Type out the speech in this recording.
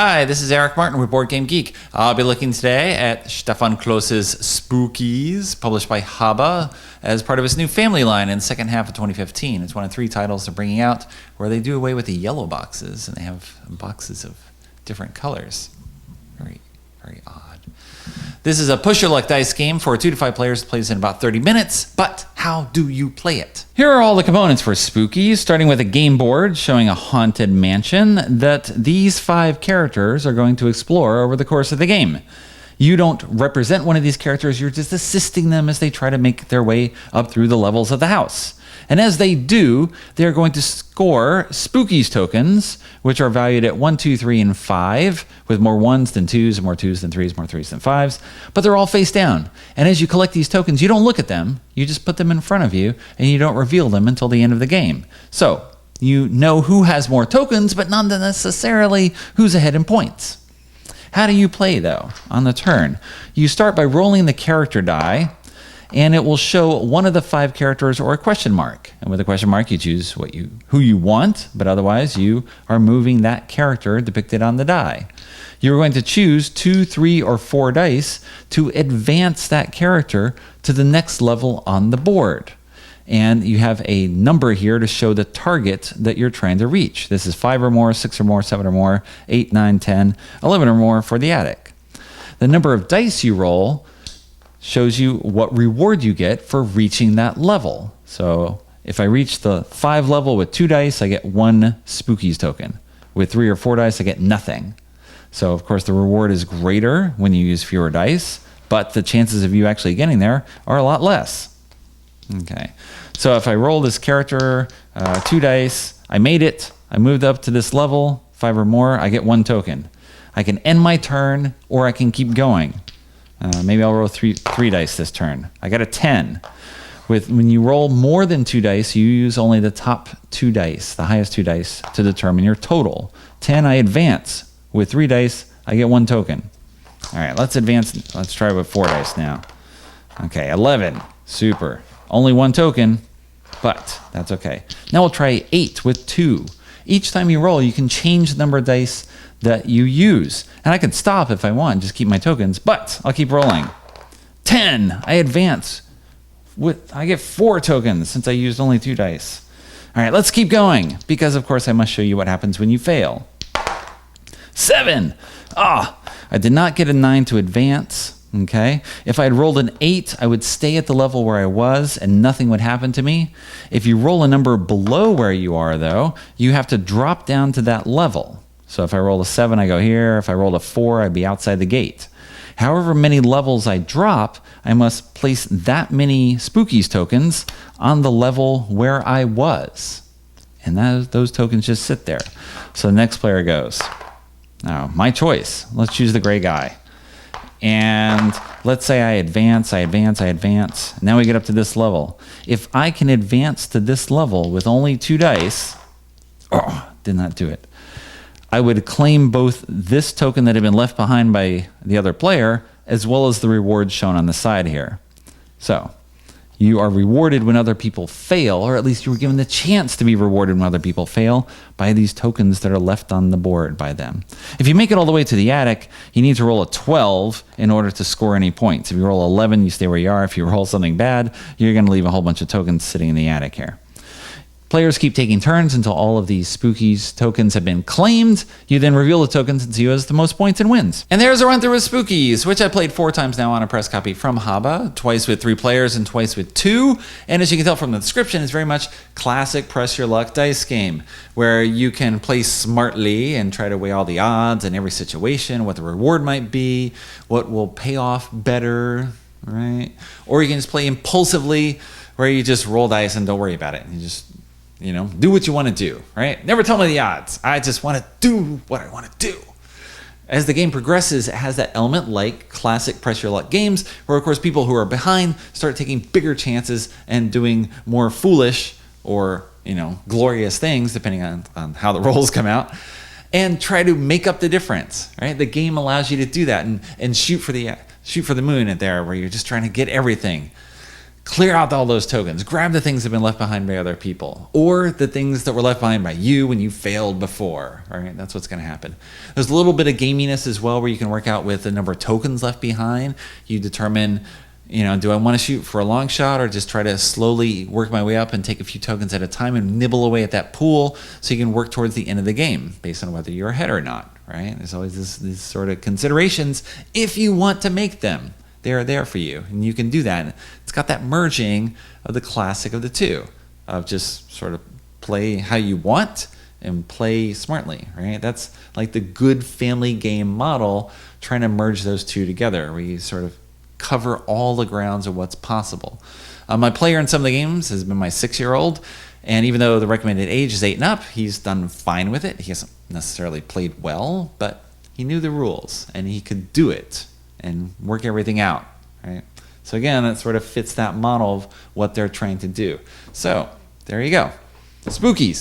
Hi, this is Eric Martin with Board Game Geek. I'll be looking today at Stefan Kloss's Spookies, published by Haba as part of his new family line in the second half of 2015. It's one of 3 titles they're bringing out where they do away with the yellow boxes and they have boxes of different colors. Very, very odd. This is a push your luck dice game for 2 to 5 players. It plays in about 30 minutes, but how do you play it? Here are all the components for Spookies, starting with a game board showing a haunted mansion that these 5 characters are going to explore over the course of the game. You don't represent one of these characters, you're just assisting them as they try to make their way up through the levels of the house. And as they do, they're going to score Spookies tokens, which are valued at 1, 2, 3, and 5, with more 1s than 2s, and more 2s than 3s, more 3s than 5s, but they're all face down. And as you collect these tokens, you don't look at them, you just put them in front of you, and you don't reveal them until the end of the game. So, you know who has more tokens, but not necessarily who's ahead in points. How do you play, though, on the turn? You start by rolling the character die, and it will show one of the 5 characters or a question mark. And with a question mark, you choose who you want, but otherwise you are moving that character depicted on the die. You're going to choose 2, 3, or 4 dice to advance that character to the next level on the board. And you have a number here to show the target that you're trying to reach. This is 5 or more, 6 or more, 7 or more, 8, 9, 10, 11 or more for the attic. The number of dice you roll shows you what reward you get for reaching that level. So if I reach the 5 level with 2 dice, I get 1 Spookies token. With 3 or 4 dice, I get nothing. So of course the reward is greater when you use fewer dice, but the chances of you actually getting there are a lot less. Okay, so if I roll this character, 2 dice, I made it, I moved up to this level, 5 or more, I get 1 token. I can end my turn, or I can keep going. Maybe I'll roll 3 dice this turn. I got a 10. When you roll more than 2 dice, you use only the top 2 dice, the highest 2 dice, to determine your total. 10, I advance. With 3 dice, I get 1 token. All right, let's advance. Let's try with 4 dice now. Okay, 11. Super. Only 1 token, but that's okay. Now we'll try 8 with 2. Each time you roll, you can change the number of dice that you use. And I can stop if I want, just keep my tokens, but I'll keep rolling. 10, I advance. I get 4 tokens since I used only 2 dice. All right, let's keep going, because of course I must show you what happens when you fail. 7, I did not get a 9 to advance. Okay, if I had rolled an 8, I would stay at the level where I was and nothing would happen to me. If you roll a number below where you are, though, you have to drop down to that level. So if I roll a 7, I go here. If I roll a 4, I'd be outside the gate. However many levels I drop, I must place that many Spookies tokens on the level where I was. And those tokens just sit there. So the next player goes. Now, my choice. Let's choose the gray guy. And let's say I advance. Now we get up to this level. If I can advance to this level with only 2 dice, did not do it. I would claim both this token that had been left behind by the other player, as well as the rewards shown on the side here. So, you are rewarded when other people fail, or at least you were given the chance to be rewarded when other people fail by these tokens that are left on the board by them. If you make it all the way to the attic, you need to roll a 12 in order to score any points. If you roll 11, you stay where you are. If you roll something bad, you're going to leave a whole bunch of tokens sitting in the attic here. Players keep taking turns until all of these Spookies tokens have been claimed. You then reveal the tokens and see who has the most points and wins. And there's a run through with Spookies, which I played 4 times now on a press copy from Haba, twice with 3 players and twice with 2. And as you can tell from the description, it's very much classic press your luck dice game, where you can play smartly and try to weigh all the odds in every situation, what the reward might be, what will pay off better, right? Or you can just play impulsively, where you just roll dice and don't worry about it. You just do what you want to do, right? Never tell me the odds. I just want to do what I want to do. As the game progresses, it has that element like classic press your luck games, where of course people who are behind start taking bigger chances and doing more foolish or glorious things, depending on how the rolls come out, and try to make up the difference, right? The game allows you to do that and shoot for the moon at there, where you're just trying to get everything. clear out all those tokens. Grab the things that have been left behind by other people, or the things that were left behind by you when you failed before. All right, that's what's going to happen. There's a little bit of gaminess as well, where you can work out with the number of tokens left behind. You determine, do I want to shoot for a long shot or just try to slowly work my way up and take a few tokens at a time and nibble away at that pool so you can work towards the end of the game based on whether you're ahead or not, right? There's always these sort of considerations if you want to make them. They're there for you, and you can do that. It's got that merging of the classic of the two, of just sort of play how you want and play smartly, right? That's like the good family game model, trying to merge those two together, where you sort of cover all the grounds of what's possible. My player in some of the games has been my 6-year-old, and even though the recommended age is 8 and up, he's done fine with it. He hasn't necessarily played well, but he knew the rules, and he could do it and work everything out, right? So again, that sort of fits that model of what they're trying to do. So there you go. Spookies.